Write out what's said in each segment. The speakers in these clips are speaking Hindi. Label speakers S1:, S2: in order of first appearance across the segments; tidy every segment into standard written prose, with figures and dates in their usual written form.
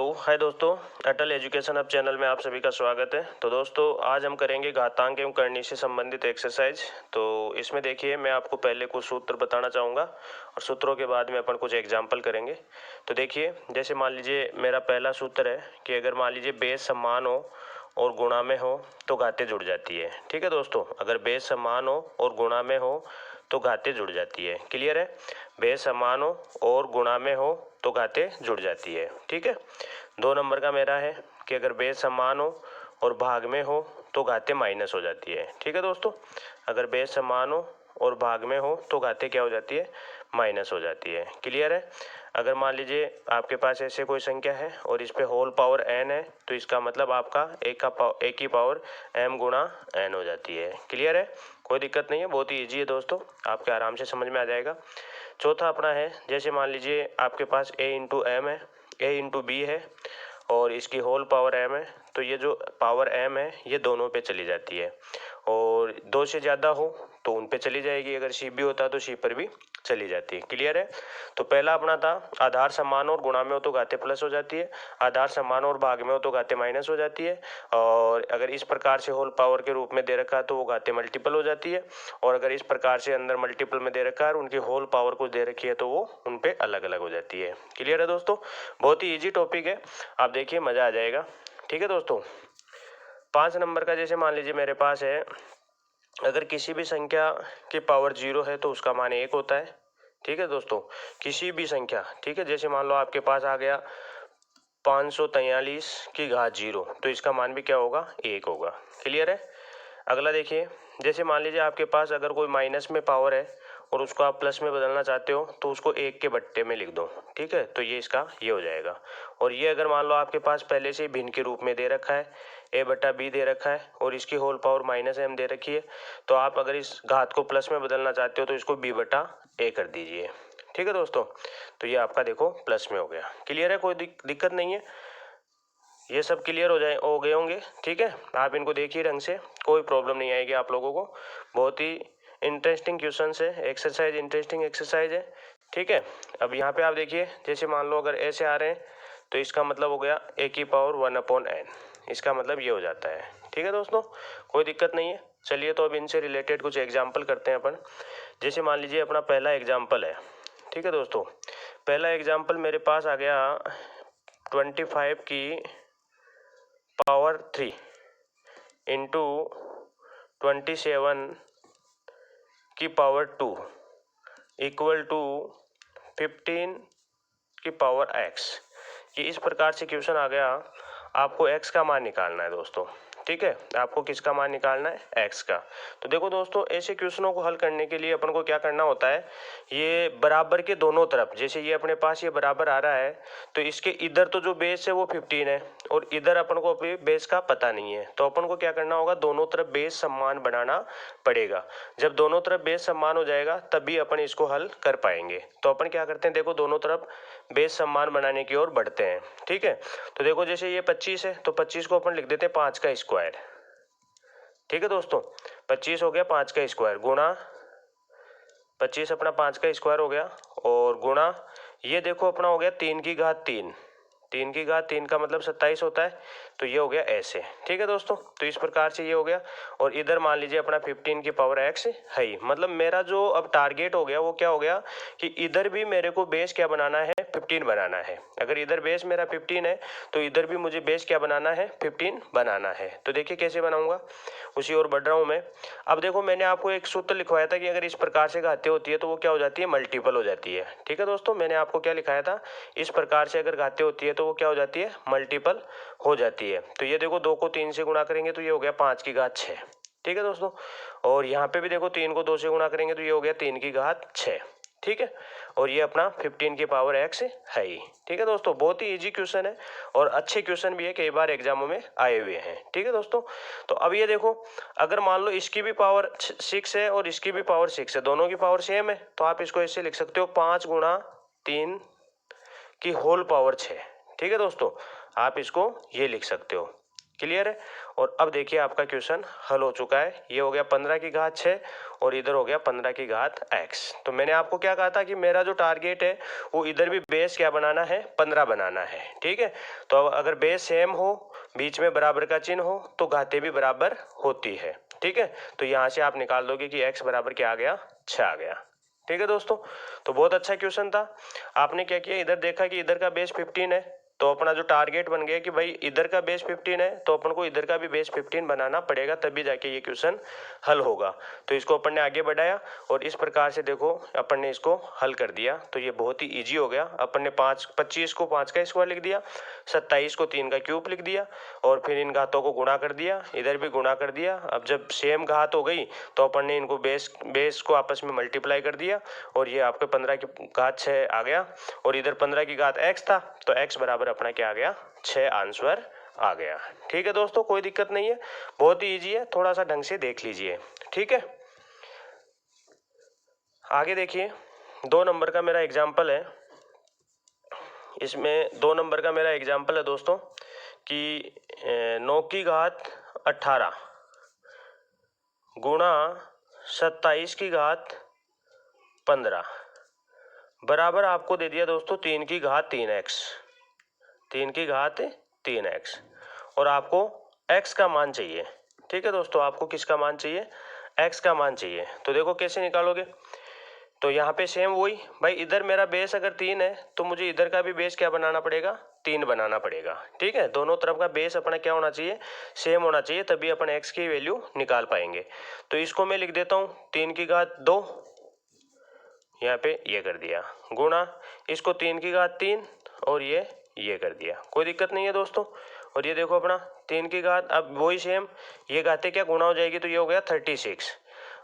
S1: हाय दोस्तों, अटल एजुकेशन हब चैनल में आप सभी का स्वागत है। तो दोस्तों आज हम करेंगे घातांक एवं करनी से संबंधित एक्सरसाइज। तो इसमें देखिए मैं आपको पहले कुछ सूत्र बताना चाहूँगा और सूत्रों के बाद में अपन कुछ एग्जाम्पल करेंगे। तो देखिए जैसे मान लीजिए मेरा पहला सूत्र है कि अगर मान लीजिए बेस समान हो और गुणा में हो तो घातें जुड़ जाती है। ठीक है दोस्तों, अगर बेस समान हो और गुणा में हो तो घातें जुड़ जाती है। क्लियर है? बेस समान हो और गुणा में हो तो घातें जुड़ जाती है। ठीक है। 2 नंबर का मेरा है कि अगर बेस समान हो और भाग में हो तो घातें माइनस हो जाती है। ठीक है दोस्तों, अगर बेस समान हो और भाग में हो तो घातें क्या हो जाती है? माइनस हो जाती है। क्लियर है? अगर मान लीजिए आपके पास ऐसे कोई संख्या है और इस पे होल पावर n है तो इसका मतलब आपका एक की पावर m गुणा n हो जाती है। क्लियर है? कोई दिक्कत नहीं है, बहुत ही ईजी है दोस्तों, आपके आराम से समझ में आ जाएगा। चौथा अपना है, जैसे मान लीजिए आपके पास a इंटू एम है, a इंटू बी है और इसकी होल पावर m है, तो ये जो पावर m है ये दोनों पे चली जाती है और 2 से ज़्यादा हो तो उन पे चली जाएगी, अगर c भी होता है तो c पर भी चली जाती है। क्लियर है? तो पहला अपना था आधार समान और गुणा में हो तो घातें प्लस हो जाती है, आधार समान और भाग में हो तो घातें माइनस हो जाती है, और अगर इस प्रकार से होल पावर के रूप में दे रखा है तो वो घातें मल्टीपल हो जाती है, और अगर इस प्रकार से अंदर मल्टीपल में दे रखा है और उनकी होल पावर कुछ दे रखी है तो वो उन पे अलग अलग हो जाती है। क्लियर है दोस्तों? बहुत ही ईजी टॉपिक है, आप देखिए मज़ा आ जाएगा। ठीक है दोस्तों, 5 नंबर का जैसे मान लीजिए मेरे पास है, अगर किसी भी संख्या की पावर 0 है तो उसका मान 1 होता है। ठीक है दोस्तों, किसी भी संख्या, ठीक है, जैसे मान लो आपके पास आ गया 543 की घात 0 तो इसका मान भी क्या होगा? 1 होगा। क्लियर है? अगला देखिए, जैसे मान लीजिए आपके पास अगर कोई माइनस में पावर है और उसको आप प्लस में बदलना चाहते हो तो उसको 1 के बट्टे में लिख दो। ठीक है, तो ये इसका ये हो जाएगा। और ये अगर मान लो आपके पास पहले से भिन्न के रूप में दे रखा है, a बटा b दे रखा है और इसकी होल पावर माइनस m दे रखी है, तो आप अगर इस घात को प्लस में बदलना चाहते हो तो इसको b बटा a कर दीजिए। ठीक है दोस्तों, तो ये आपका देखो प्लस में हो गया। क्लियर है? कोई दिक्कत नहीं है, ये सब क्लियर हो गए होंगे। ठीक है, आप इनको देखिए ढंग से, कोई प्रॉब्लम नहीं आएगी आप लोगों को। बहुत ही इंटरेस्टिंग क्वेश्चन है, एक्सरसाइज इंटरेस्टिंग एक्सरसाइज है। ठीक है, अब यहाँ पे आप देखिए, जैसे मान लो अगर ऐसे आ रहे हैं तो इसका मतलब हो गया a की पावर 1/n, इसका मतलब ये हो जाता है। ठीक है दोस्तों, कोई दिक्कत नहीं है। चलिए तो अब इनसे रिलेटेड कुछ एग्जाम्पल करते हैं अपन। जैसे मान लीजिए अपना पहला एग्जाम्पल है। ठीक है दोस्तों, पहला एग्जाम्पल मेरे पास आ गया 25 की पावर 3 इंटू 27 की पावर 2 इक्वल टू 15 की पावर x। ये इस प्रकार से क्वेश्चन आ गया, आपको x का मान निकालना है दोस्तों। ठीक है, आपको किसका मान निकालना है? x का। तो देखो दोस्तों, ऐसे क्वेश्चनों को हल करने के लिए अपन को क्या करना होता है, ये बराबर के दोनों तरफ, जैसे ये अपने पास ये बराबर आ रहा है तो इसके इधर तो जो बेस है वो 15 है और इधर अपन को अभी बेस का पता नहीं है, तो अपन को क्या करना होगा, दोनों तरफ बेस समान बनाना पड़ेगा। जब दोनों तरफ बेस समान हो जाएगा तभी अपन इसको हल कर पाएंगे। तो अपन क्या करते हैं, देखो दोनों तरफ बेस समान बनाने की ओर बढ़ते हैं। ठीक है, तो देखो जैसे ये 25 है तो 25 को अपन लिख देते हैं 5 का स्क्वायर। ठीक है दोस्तों, 25 हो गया 5 का स्क्वायर, गुणा 25 अपना 5 का स्क्वायर हो गया, और गुणा ये देखो अपना हो गया 3 की घात 3, 3 की घात 3 का मतलब 27 होता है, तो ये हो गया ऐसे। ठीक है दोस्तों, तो इस प्रकार से ये हो गया, और इधर मान लीजिए अपना 15 की पावर x है ही, मतलब मेरा जो अब टारगेट हो गया वो क्या हो गया कि इधर भी मेरे को बेस क्या बनाना है, 15 बनाना है। अगर इधर बेस मेरा 15 है तो इधर भी मुझे बेस क्या बनाना है, 15 बनाना है। तो देखिए कैसे बनाऊंगा, उसी ओर बढ़ रहा हूँ मैं। अब देखो मैंने आपको एक सूत्र लिखवाया था कि अगर इस प्रकार से घातें होती है तो वो क्या हो जाती है, मल्टीपल हो जाती है। ठीक है दोस्तों, मैंने आपको क्या लिखाया था, इस प्रकार से अगर घातें होती है तो वो क्या हो जाती है, मल्टीपल हो जाती है। तो ये देखो 2 को 3 से गुणा करेंगे तो ये हो गया 5 की घात 6। ठीक है दोस्तों, और यहाँ पे भी देखो 3 को 2 से गुणा करेंगे तो ये हो गया 3 की घात 6। ठीक है, और ये अपना 15 की पावर x है ही। ठीक है दोस्तों, बहुत ही इजी क्वेश्चन है और अच्छे क्वेश्चन भी है, कई बार एग्जामों में आए हुए हैं। ठीक है दोस्तों, तो अब ये देखो, अगर मान लो इसकी भी पावर 6 है और इसकी भी पावर 6 है, दोनों की पावर सेम है, तो आप इसको ऐसे लिख सकते हो 5 गुणा 3 की होल पावर 6। ठीक है दोस्तों, आप इसको ये लिख सकते हो। क्लियर है। और अब देखिए आपका क्वेश्चन हल हो चुका है। ये हो गया 15 की घात 6 और इधर हो गया 15 की घात x। तो मैंने आपको क्या कहा था कि मेरा जो टारगेट है वो इधर भी बेस क्या बनाना है, 15 बनाना है। ठीक है, तो अब अगर बेस सेम हो, बीच में बराबर का चिन्ह हो, तो घातें भी बराबर होती है। ठीक है, तो यहाँ से आप निकाल दोगे कि x बराबर क्या आ गया, 6 आ गया। ठीक है दोस्तों, तो बहुत अच्छा क्वेश्चन था। आपने क्या किया, इधर देखा कि इधर का बेस 15 है, तो अपना जो टारगेट बन गया कि भाई इधर का बेस 15 है तो अपन को इधर का भी बेस 15 बनाना पड़ेगा, तभी जाके ये क्वेश्चन हल होगा। तो इसको अपन ने आगे बढ़ाया और इस प्रकार से देखो अपन ने इसको हल कर दिया। तो ये बहुत ही इजी हो गया। अपन ने 25 को 5 का स्क्वायर लिख दिया, 27 को 3 का क्यूब लिख दिया और फिर इन घातों को गुणा कर दिया, इधर भी गुणा कर दिया। अब जब सेम घात हो गई तो अपन ने इनको बेस को आपस में मल्टीप्लाई कर दिया और ये आपके 15 की घात 6 आ गया और इधर 15 की घात x था, तो x बराबर अपना क्या आ गया, 6 आंसर आ गया। ठीक है दोस्तों, कोई दिक्कत नहीं है, बहुत ही इजी है, थोड़ा सा ढंग से देख लीजिए। ठीक है, आगे देखिए 2 नंबर का मेरा एग्जाम्पल है। इसमें 2 नंबर का मेरा एग्जाम्पल है दोस्तों कि 9 की घात 18 गुणा 27 की घात 15 बराबर आपको दे दिया दोस्तों 3 की घात 3x, 3 की घात 3x और आपको x का मान चाहिए। ठीक है दोस्तों, आपको किसका मान चाहिए, x का मान चाहिए। तो देखो कैसे निकालोगे, तो यहाँ पे सेम वही, भाई इधर मेरा बेस अगर 3 है तो मुझे इधर का भी बेस क्या बनाना पड़ेगा, 3 बनाना पड़ेगा। ठीक है, दोनों तरफ का बेस अपना क्या होना चाहिए, सेम होना चाहिए, तभी अपन x की वैल्यू निकाल पाएंगे। तो इसको मैं लिख देता हूँ 3 की घात 2, यहाँ पे ये कर दिया, गुणा इसको 3 की घात 3 और ये कर दिया। कोई दिक्कत नहीं है दोस्तों। और ये देखो अपना 3 की घात, अब वही सेम, ये घातें क्या गुणा हो जाएगी, तो ये हो गया 36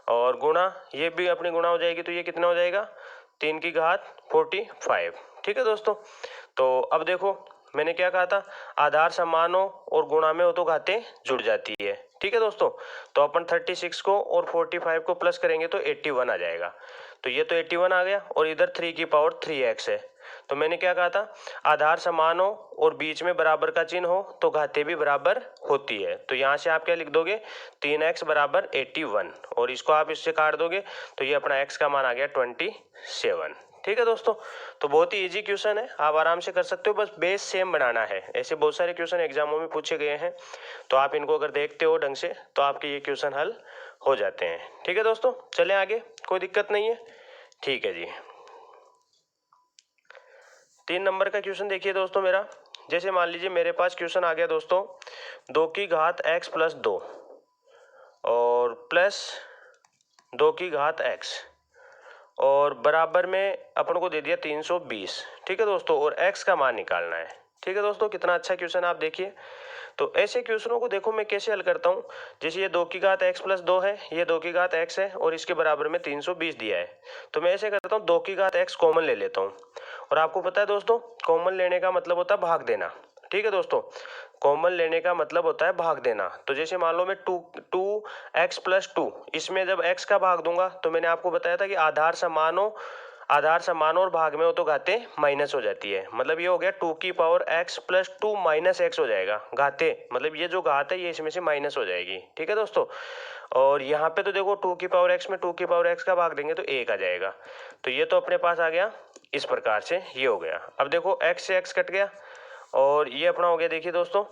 S1: और गुणा ये भी अपनी गुणा हो जाएगी, तो ये कितना हो जाएगा, 3 की घात 45। ठीक है दोस्तों, तो अब देखो मैंने क्या कहा था, आधार समान हो और गुणा में हो तो घातें जुड़ जाती है। ठीक है दोस्तों, तो अपन 36 को और 45 को प्लस करेंगे तो 81 आ जाएगा। तो ये तो 81 आ गया और इधर 3 की पावर 3x है। तो मैंने क्या कहा था, आधार समान हो और बीच में बराबर का चिन्ह हो तो घातें भी बराबर होती है। तो यहाँ से आप क्या लिख दोगे, 3x बराबर 81 और इसको आप इससे काट दोगे तो ये अपना x का मान आ गया 27। ठीक है दोस्तों, तो बहुत ही इजी क्वेश्चन है, आप आराम से कर सकते हो, बस बेस सेम बनाना है। ऐसे बहुत सारे क्वेश्चन एग्जामों में पूछे गए हैं, तो आप इनको अगर देखते हो ढंग से तो आपके ये क्वेश्चन हल हो जाते हैं। ठीक है दोस्तों, चलें आगे, कोई दिक्कत नहीं है। ठीक है जी, 3 नंबर का क्वेश्चन देखिए दोस्तों मेरा। जैसे मान लीजिए मेरे पास क्वेश्चन आ गया दोस्तों 2 की घात x प्लस 2 और प्लस 2 की घात x और बराबर में अपन को दे दिया 320। ठीक है दोस्तों, और x का मान निकालना है। ठीक है दोस्तों, कितना अच्छा क्वेश्चन आप देखिए। तो ऐसे क्वेश्चनों को देखो मैं कैसे हल करता हूँ। जैसे ये 2 की घात x प्लस 2 है, ये 2 की घात x है और इसके बराबर में 320 दिया है। तो मैं ऐसे करता हूँ 2 की घात x कॉमन ले लेता हूँ और आपको पता है दोस्तों कॉमन लेने का मतलब होता है भाग देना। ठीक है दोस्तों, कॉमन लेने का मतलब होता है भाग देना। तो जैसे मान लो मैं 2x प्लस 2, इसमें जब x का भाग दूंगा तो मैंने आपको बताया था कि आधार समान हो और भाग में हो तो घातें माइनस हो जाती है। मतलब ये हो गया 2 की power x plus 2 minus x हो जाएगा। घातें मतलब ये जो घात है ये इसमें से माइनस हो जाएगी। ठीक है दोस्तों, और यहाँ पे तो देखो 2 की पावर x में 2 की पावर x का भाग देंगे तो 1 आ जाएगा। तो ये तो अपने पास आ गया, इस प्रकार से ये हो गया। अब देखो x से x कट गया और ये अपना हो गया, देखिए दोस्तों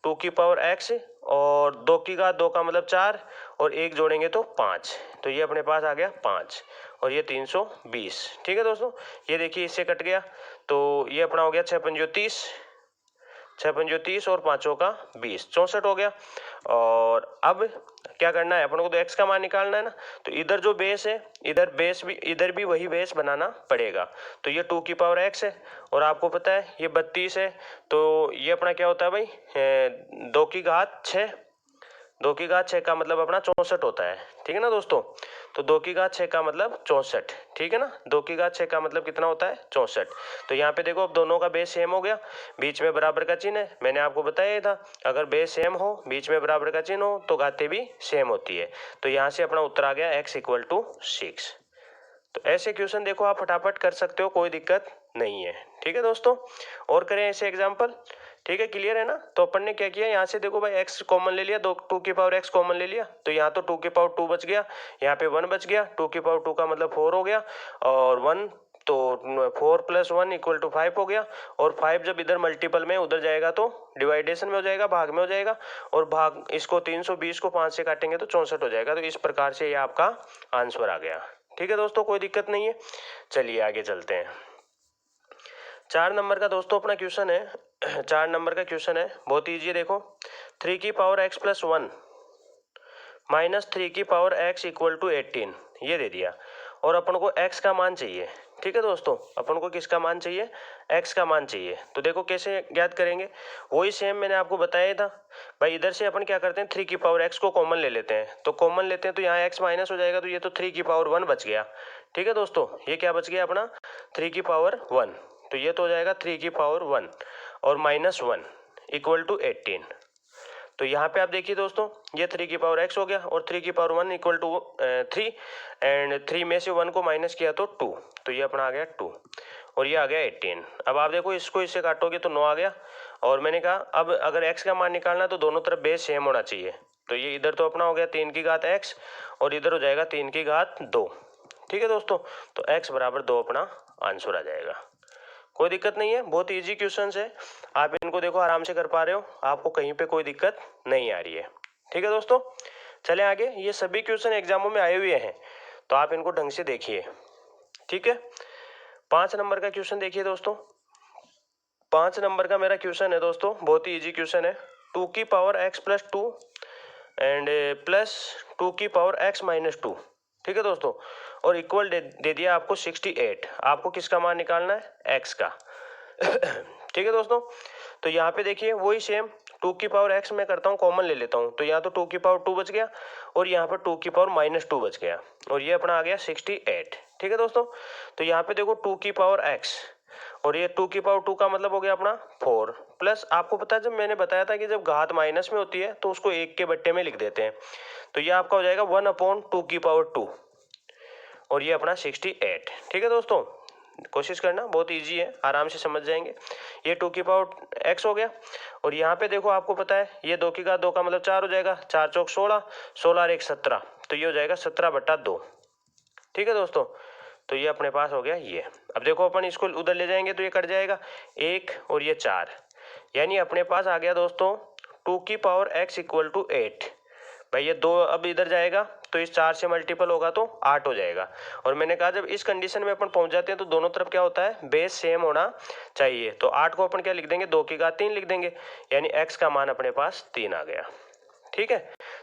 S1: 2 की पावर x और 2 की घात 2 का मतलब 4 और 1 जोड़ेंगे तो 5, तो ये अपने पास आ गया 5 और ये 320। ठीक है दोस्तों, ये देखिए इससे कट गया तो ये अपना हो गया 6 पंजो 30, 6 पंजो 30 और 5 का 20, 64 हो गया। और अब क्या करना है अपन को, तो x का मान निकालना है ना। तो इधर जो बेस है इधर भी वही बेस बनाना पड़ेगा। तो ये 2 की पावर x है और आपको पता है ये 32 है, तो ये अपना क्या होता है भाई 2 की घात 6, 2 की घात 6 का मतलब अपना 64 होता है। ठीक है ना दोस्तों, तो 2 की घात 6 का मतलब 64। ठीक है ना, 2 की घात 6 का मतलब कितना होता है 64। तो यहाँ पे देखो अब दोनों का बेस सेम हो गया, बीच में बराबर का चिन्ह है। मैंने आपको बताया था अगर बेस सेम हो बीच में बराबर का चिन्ह हो तो घातें भी सेम होती है। तो यहाँ से अपना उत्तर आ गया x = 6। तो ऐसे क्वेश्चन देखो आप फटाफट कर सकते हो, कोई दिक्कत नहीं है। ठीक है दोस्तों, और करें ऐसे एग्जाम्पल। ठीक है, क्लियर है ना। तो अपन ने क्या किया, यहाँ से देखो भाई x कॉमन ले लिया, 2 की पावर x कॉमन ले लिया, तो यहाँ तो 2 की पावर 2 बच गया, यहाँ पे 1 बच गया, 2 की पावर 2 का मतलब 4 हो गया, और 1 तो 4 + 1 = 5 हो गया। और 5 जब इधर मल्टीपल में उधर जाएगा तो डिवाइडेशन में हो जाएगा, भाग में हो जाएगा, और भाग इसको 320 को 5 से काटेंगे तो 64 हो जाएगा। तो इस प्रकार से ये आपका आंसर आ गया। ठीक है दोस्तों, कोई दिक्कत नहीं है। चलिए आगे चलते हैं। 4 नंबर का दोस्तों अपना क्वेश्चन है। 4 नंबर का क्वेश्चन है, बहुत ईजी है। देखो, 3 की पावर x + 1 - 3 की पावर x = 18 ये दे दिया, और अपन को x का मान चाहिए। ठीक है दोस्तों, अपन को किसका मान चाहिए, x का मान चाहिए। तो देखो कैसे ज्ञात करेंगे, वही सेम मैंने आपको बताया था भाई। इधर से अपन क्या करते हैं, 3 की पावर x को कॉमन ले लेते हैं, तो कॉमन लेते हैं तो यहाँ x माइनस हो जाएगा, तो ये तो 3 की पावर 1 बच गया। ठीक है दोस्तों, ये क्या बच गया अपना, 3 की पावर 1, तो ये तो हो जाएगा 3 की पावर 1 और -1 = 18। तो यहाँ पे आप देखिए दोस्तों, ये 3 की पावर x हो गया, और 3 की पावर 1 = 3, एंड 3 में से 1 को माइनस किया तो 2, तो ये अपना आ गया 2, और ये आ गया 18। अब आप देखो इसको इससे काटोगे तो 9 आ गया, और मैंने कहा अब अगर x का मान निकालना है तो दोनों तरफ बेस सेम होना चाहिए। तो ये इधर तो अपना हो गया 3 की घात x, और इधर हो जाएगा 3 की घात 2। ठीक है दोस्तों, तो x = 2 अपना आंसर आ जाएगा। कोई दिक्कत नहीं है, बहुत इजी क्वेश्चन है। आप इनको देखो आराम से कर पा रहे हो, आपको कहीं पे कोई दिक्कत नहीं आ रही है। ठीक है दोस्तों, चले आगे। ये सभी क्वेश्चन एग्जामों में आए हुए हैं, तो आप इनको ढंग से देखिए। ठीक है, 5 नंबर का क्वेश्चन देखिए दोस्तों। 5 नंबर का मेरा क्वेश्चन है दोस्तों, बहुत ही इजी क्वेश्चन है। 2 की पावर x + 2 एंड प्लस 2 की पावर x - 2। ठीक है दोस्तों, और इक्वल दे दिया आपको 68। आपको किसका मान निकालना है, x का। ठीक है दोस्तों, तो यहाँ पे देखिए वही सेम 2 की पावर x में करता हूँ, कॉमन ले लेता हूँ, तो यहाँ तो 2 की पावर 2 बच गया, और यहाँ पर 2 की पावर -2 बच गया, और ये अपना आ गया 68। ठीक है दोस्तों, तो यहाँ पे देखो 2 की पावर x, और ये 2 की पावर 2 का मतलब हो गया अपना 4, प्लस आपको पता है जब मैंने बताया था कि जब घात माइनस में होती है तो उसको 1 के बट्टे में लिख देते हैं, तो ये आपका हो जाएगा 1/2 की पावर 2, और ये अपना 68। ठीक है दोस्तों, कोशिश करना, बहुत इजी है, आराम से समझ जाएंगे। ये 2 की पावर x हो गया, और यहाँ पे देखो आपको पता है ये 2 की घात 2 का मतलब 4 हो जाएगा, 4 चौक 16, 16 और 1 17, तो ये हो जाएगा 17/2। ठीक है दोस्तों, तो ये अपने पास हो गया ये। अब देखो अपन इसको उधर ले जाएंगे तो ये कट जाएगा 1 और ये 4, यानी अपने पास आ गया दोस्तों 2 की पावर x = 8। भाई ये 2 अब इधर जाएगा तो इस 4 से मल्टीपल होगा तो 8 हो जाएगा, और मैंने कहा जब इस कंडीशन में अपन पहुंच जाते हैं तो दोनों तरफ क्या होता है, बेस सेम होना चाहिए। तो 8 को अपन क्या लिख देंगे, 2 की घात 3 लिख देंगे, यानी x का मान अपने पास 3 आ गया। ठीक है,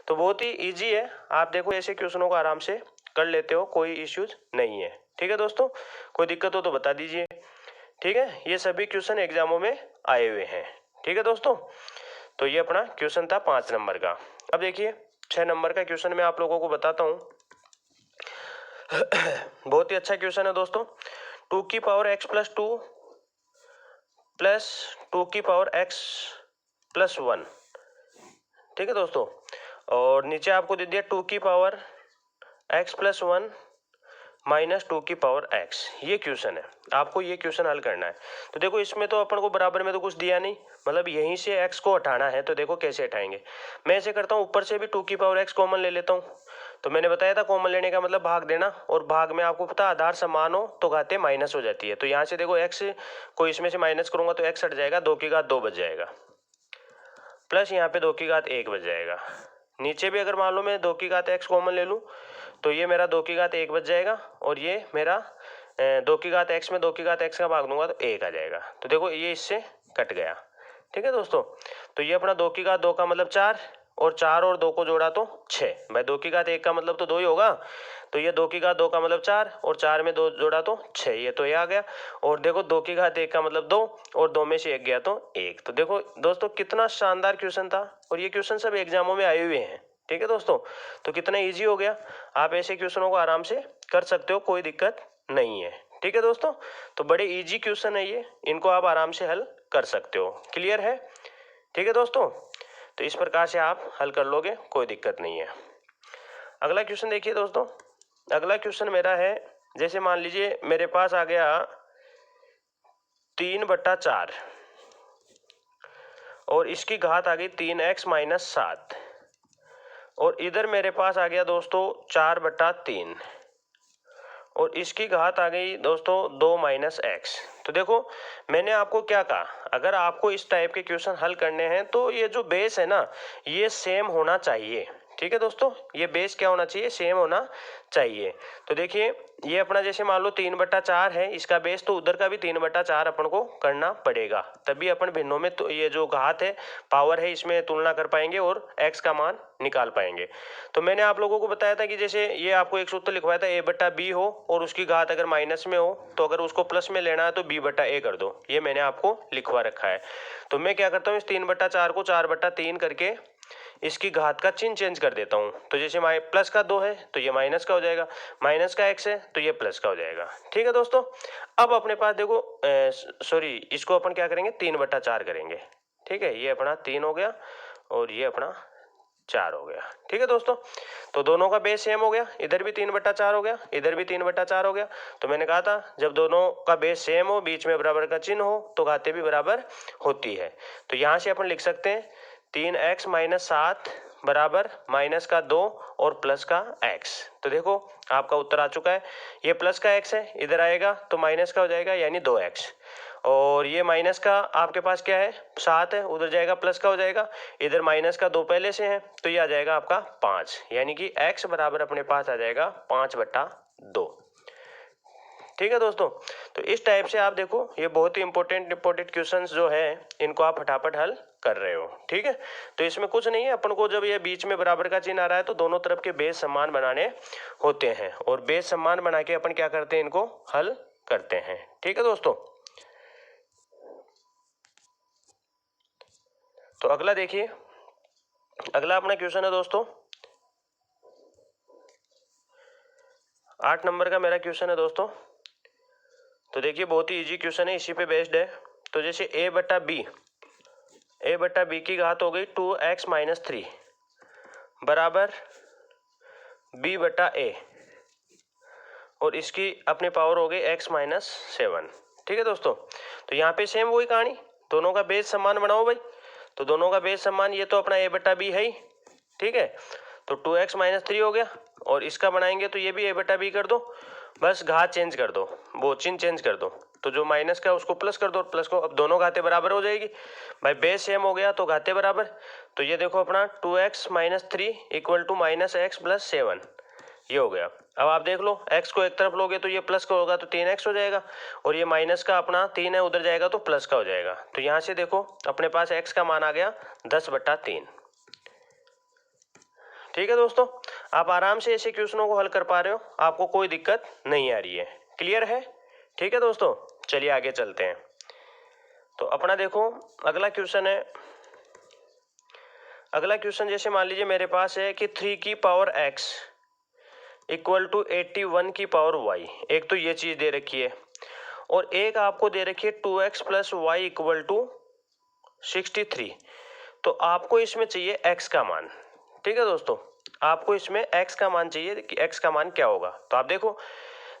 S1: तो बहुत ही ईजी है, आप देखो ऐसे क्वेश्चनों को आराम से कर लेते हो, कोई इश्यूज नहीं है। ठीक है दोस्तों, कोई दिक्कत हो तो बता दीजिए। ठीक है, ये सभी क्वेश्चन एग्जामों में आए हुए हैं। ठीक है दोस्तों, तो ये अपना क्वेश्चन था 5 नंबर का। अब देखिए 6 नंबर का क्वेश्चन मैं आप लोगों को बताता हूँ। बहुत ही अच्छा क्वेश्चन है दोस्तों। 2 की पावर x + 2 प्लस 2 की पावर x + 1। ठीक है दोस्तों, और नीचे आपको दे दिया 2 की पावर x + 1 - 2 की पावर x। ये क्वेश्चन है, आपको ये क्वेश्चन हल करना है। तो देखो इसमें तो अपन को बराबर में तो कुछ दिया नहीं, मतलब यहीं से x को हटाना है, तो देखो कैसे हटाएंगे। मैं ऐसे करता हूँ, ऊपर से भी 2 की पावर x कॉमन ले लेता हूँ। तो मैंने बताया था कॉमन लेने का मतलब भाग देना, और भाग में आपको पता आधार समान हो तो घातें माइनस हो जाती है। तो यहाँ से देखो x को इसमें से माइनस करूंगा तो x हट जाएगा, 2 की घात 2 बच जाएगा, प्लस यहाँ पे 2 की घात 1 बच जाएगा। नीचे भी अगर मान लो मैं 2 की घात x कॉमन ले लूँ तो ये मेरा 2 की घात 1 बच जाएगा, और ये मेरा 2 की घात x में 2 की घात x का भाग दूंगा तो 1 आ जाएगा। तो देखो ये इससे कट गया। ठीक है दोस्तों, तो ये अपना 2 की घात 2 का मतलब 4, और 4 और 2 को जोड़ा तो 6। भाई 2 की घात 1 का मतलब तो 2 ही होगा, तो ये 2 की घात 2 का मतलब 4, और 4 में 2 जोड़ा तो 6, ये तो ये आ गया। और देखो 2 की घात 1 का मतलब 2, और 2 में से 1 गया तो 1। तो देखो दोस्तों कितना शानदार क्वेश्चन था, और ये क्वेश्चन सब एग्जामों में आए हुए हैं। ठीक है दोस्तों, तो कितना इजी हो गया, आप ऐसे क्वेश्चनों को आराम से कर सकते हो, कोई दिक्कत नहीं है। ठीक है दोस्तों, तो बड़े इजी क्वेश्चन है ये, इनको आप आराम से हल कर सकते हो। क्लियर है? ठीक है दोस्तों, तो इस प्रकार से आप हल कर लोगे, कोई दिक्कत नहीं है। अगला क्वेश्चन देखिए दोस्तों। अगला क्वेश्चन मेरा है, जैसे मान लीजिए मेरे पास आ गया 3/4 और इसकी घात आ गई 3x-7 और इधर मेरे पास आ गया दोस्तों 4/3 और इसकी घात आ गई दोस्तों 2-x। तो देखो मैंने आपको क्या कहा, अगर आपको इस टाइप के क्वेश्चन हल करने हैं तो ये जो बेस है ना ये सेम होना चाहिए। ठीक है दोस्तों, ये बेस क्या होना चाहिए, सेम होना चाहिए। तो देखिए ये अपना जैसे मान लो 3/4 है, इसका बेस तो उधर का भी 3/4 अपन को करना पड़ेगा, तभी अपन भिन्नों में तो ये जो घात है पावर है इसमें तुलना कर पाएंगे और x का मान निकाल पाएंगे। तो मैंने आप लोगों को बताया था कि जैसे ये आपको एक सूत्र लिखवाया था a/b हो और उसकी घात अगर माइनस में हो तो अगर उसको प्लस में लेना है तो b/a कर दो, ये मैंने आपको लिखवा रखा है। तो मैं क्या करता हूँ इस 3/4 को 4/3 करके इसकी घात का चिन्ह चेंज कर देता हूँ। तो जैसे प्लस का 2 है तो ये माइनस का हो जाएगा, माइनस का x है तो ये प्लस का हो जाएगा। ठीक है दोस्तों, अब अपने पास देखो सॉरी इसको अपन क्या करेंगे 3/4 करेंगे। ठीक है, ये अपना 3 हो गया और ये अपना 4 हो गया। ठीक है दोस्तों, तो दोनों का बेस सेम हो गया, इधर भी 3/4 हो गया, इधर भी 3/4 हो गया। तो मैंने कहा था जब दोनों का बेस सेम हो, बीच में बराबर का चिन्ह हो तो घातें भी बराबर होती है। तो यहाँ से अपन लिख सकते हैं 3x-7 बराबर माइनस का 2 और प्लस का x। तो देखो आपका उत्तर आ चुका है, ये प्लस का x है, इधर आएगा तो माइनस का हो जाएगा यानी 2x और ये माइनस का आपके पास क्या है 7 है, उधर जाएगा प्लस का हो जाएगा, इधर माइनस का 2 पहले से है तो ये आ जाएगा आपका 5 यानी कि x बराबर अपने पास आ जाएगा 5/2। ठीक है दोस्तों, तो इस टाइप से आप देखो ये बहुत ही इंपॉर्टेंट क्वेश्चंस जो है इनको आप फटाफट हल कर रहे हो। ठीक है, तो इसमें कुछ नहीं है, अपन को जब ये बीच में बराबर का चिन्ह आ रहा है तो दोनों तरफ के बेस समान बनाने होते हैं और बेस समान बना के अपन क्या करते हैं इनको हल करते हैं। ठीक है दोस्तों, तो अगला देखिए, अगला अपना क्वेश्चन है दोस्तों 8 नंबर का मेरा क्वेश्चन है दोस्तों। तो देखिए बहुत ही इजी क्वेश्चन है, इसी पे बेस्ड है। तो जैसे a/b की घात हो गई 2x-3 बराबर b/a और इसकी अपनी पावर हो गई x-7। ठीक है दोस्तों, तो यहाँ पे सेम वही कहानी, दोनों का बेस समान बनाओ भाई। तो दोनों का बेस समान, ये तो अपना a/b है ही। ठीक है, तो 2x-3 हो गया और इसका बनाएंगे तो ये भी a/b कर दो, बस घात चेंज कर दो, वो चिन्ह चेंज कर दो। तो जो माइनस का उसको प्लस कर दो, प्लस को, अब दोनों घातें बराबर हो जाएगी भाई, बेस सेम हो गया तो घातें बराबर। तो ये देखो अपना 2x-3 इक्वल टू -x + 7 ये हो गया। अब आप देख लो x को एक तरफ लोगे तो ये प्लस का होगा तो 3x हो जाएगा और ये माइनस का अपना 3 है उधर जाएगा तो प्लस का हो जाएगा। तो यहाँ से देखो अपने पास x का मान आ गया 10/3। ठीक है दोस्तों, आप आराम से ऐसे क्वेश्चनों को हल कर पा रहे हो, आपको कोई दिक्कत नहीं आ रही है, क्लियर है। ठीक है दोस्तों, चलिए आगे चलते हैं। तो अपना देखो अगला क्वेश्चन है, अगला क्वेश्चन जैसे मान लीजिए मेरे पास है कि 3 की पावर x इक्वल टू 81 की पावर y, एक तो ये चीज दे रखी है और एक आपको दे रखी है 2x + y इक्वल टू 63। तो आपको इसमें चाहिए x का मान। ठीक है दोस्तों, आपको इसमें x का मान चाहिए कि x का मान क्या होगा। तो आप देखो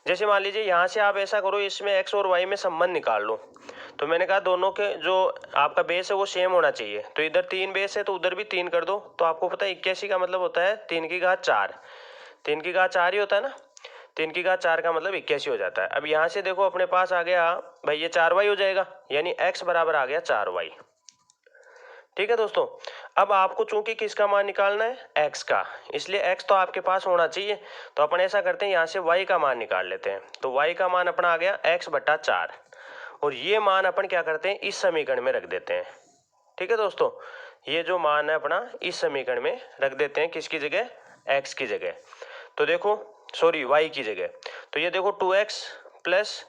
S1: जैसे मान लीजिए यहाँ से आप ऐसा करो, इसमें x और y में संबंध निकाल लो। तो मैंने कहा दोनों के जो आपका बेस है वो सेम होना चाहिए, तो इधर 3 बेस है तो उधर भी 3 कर दो। तो आपको पता है 81 का मतलब होता है 3 की घात 4, 3 की घात 4 ही होता है ना, 3 की घात 4 का मतलब 81 हो जाता है। अब यहाँ से देखो अपने पास आ गया भाई ये 4y हो जाएगा यानी x बराबर आ गया 4y। ठीक है दोस्तों, अब आपको चूंकि किसका मान निकालना है x का, इसलिए x तो आपके पास होना चाहिए। तो अपन ऐसा करते हैं यहाँ से y का मान निकाल लेते हैं। तो y का मान अपना आ गया x/4 और ये मान अपन क्या करते हैं इस समीकरण में रख देते हैं। ठीक है दोस्तों, ये जो मान है अपना इस समीकरण में रख देते हैं, किसकी जगह, x की जगह। तो देखो सॉरी y की जगह, तो ये देखो 2x प्लस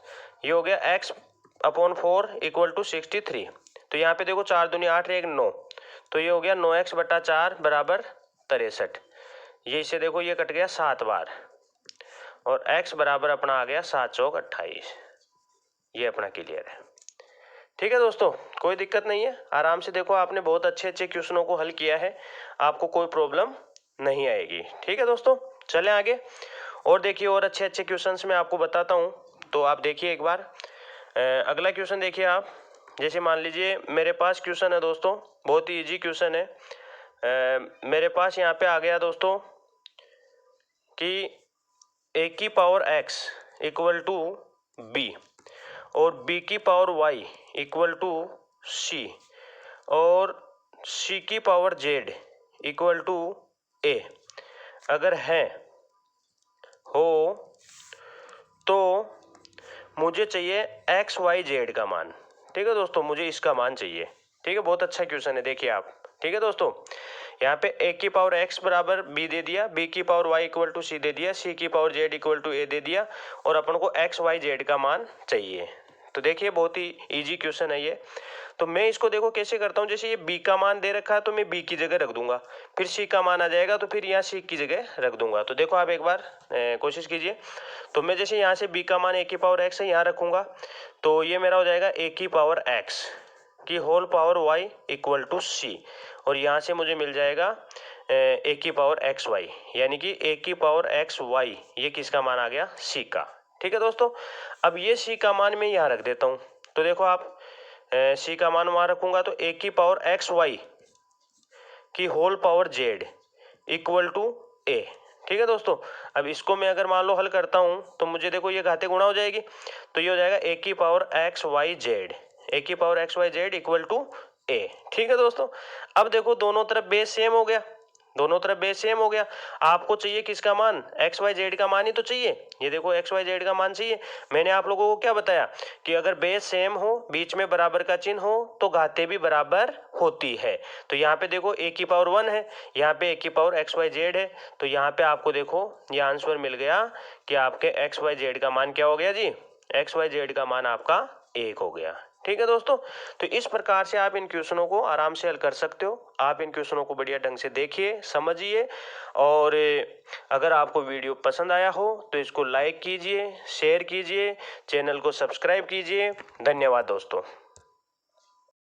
S1: ये हो गया x/4 इक्वल टू 63। तो यहाँ पे देखो 4 दूनी 8 1 9, तो ये हो गया 9x/4 बराबर 63। ये इसे देखो ये कट गया 7 बार और x बराबर अपना आ गया 7 चौक 28। ये अपना क्लियर है। ठीक है दोस्तों, कोई दिक्कत नहीं है, आराम से देखो आपने बहुत अच्छे अच्छे क्वेश्चनों को हल किया है, आपको कोई प्रॉब्लम नहीं आएगी। ठीक है दोस्तों, चलें आगे और देखिए और अच्छे अच्छे क्वेश्चंस मैं आपको बताता हूँ। तो आप देखिए एक बार, अगला क्वेश्चन देखिए आप। जैसे मान लीजिए मेरे पास क्वेश्चन है दोस्तों, बहुत ही इजी क्वेश्चन है। मेरे पास यहाँ पे आ गया दोस्तों कि a की power x equal to b और b की power y equal to c और c की power z equal to a अगर है हो तो मुझे चाहिए एक्स वाई जेड का मान। ठीक है दोस्तों, मुझे इसका मान चाहिए। ठीक है, बहुत अच्छा क्वेश्चन है, देखिए आप। ठीक है दोस्तों, यहाँ पे a की पावर x बराबर b दे दिया, b की power y equal to c दे दिया, c की power z equal to a दे दिया और अपन को एक्स वाई जेड का मान चाहिए। तो देखिए बहुत ही इजी क्वेश्चन है ये। तो मैं इसको देखो कैसे करता हूँ। जैसे ये b का मान दे रखा है तो मैं b की जगह रख दूंगा, फिर c का मान आ जाएगा तो फिर यहाँ c की जगह रख दूंगा। तो देखो आप एक बार कोशिश कीजिए। तो मैं जैसे यहाँ से b का मान a की पावर x है यहाँ रखूंगा, तो ये मेरा हो जाएगा a की पावर x की whole power y equal to c और यहाँ से मुझे मिल जाएगा a की पावर एक्स वाई, यानी कि a की पावर एक्स वाई ये किसका मान आ गया, c का। ठीक है दोस्तों, अब ये c का मान मैं यहाँ रख देता हूँ। तो देखो आप c का मान वहाँ रखूंगा तो a की पावर एक्स वाई की whole power z equal to a। ठीक है दोस्तों, अब इसको मैं अगर मान लो हल करता हूँ तो मुझे देखो ये घाते गुणा हो जाएगी, तो ये हो जाएगा a की power x y z, a की power x y z equal to a। ठीक है दोस्तों, अब देखो दोनों तरफ बेस सेम हो गया, दोनों तरफ बेस सेम हो गया। आपको चाहिए किसका मान, एक्स वाई जेड का मान ही तो चाहिए। ये देखो एक्स वाई जेड का मान चाहिए। मैंने आप लोगों को क्या बताया कि अगर बेस सेम हो, बीच में बराबर का चिन्ह हो तो घाते भी बराबर होती है। तो यहाँ पे देखो a की पावर 1 है, यहाँ पे a की पावर एक्स वाई जेड है, तो यहाँ पे आपको देखो ये आंसर मिल गया कि आपके एक्स वाई जेड का मान क्या हो गया जी, एक्स वाई जेड का मान आपका 1 हो गया। ठीक है दोस्तों, तो इस प्रकार से आप इन क्वेश्चनों को आराम से हल कर सकते हो। आप इन क्वेश्चनों को बढ़िया ढंग से देखिए, समझिए और अगर आपको वीडियो पसंद आया हो तो इसको लाइक कीजिए, शेयर कीजिए, चैनल को सब्सक्राइब कीजिए। धन्यवाद दोस्तों।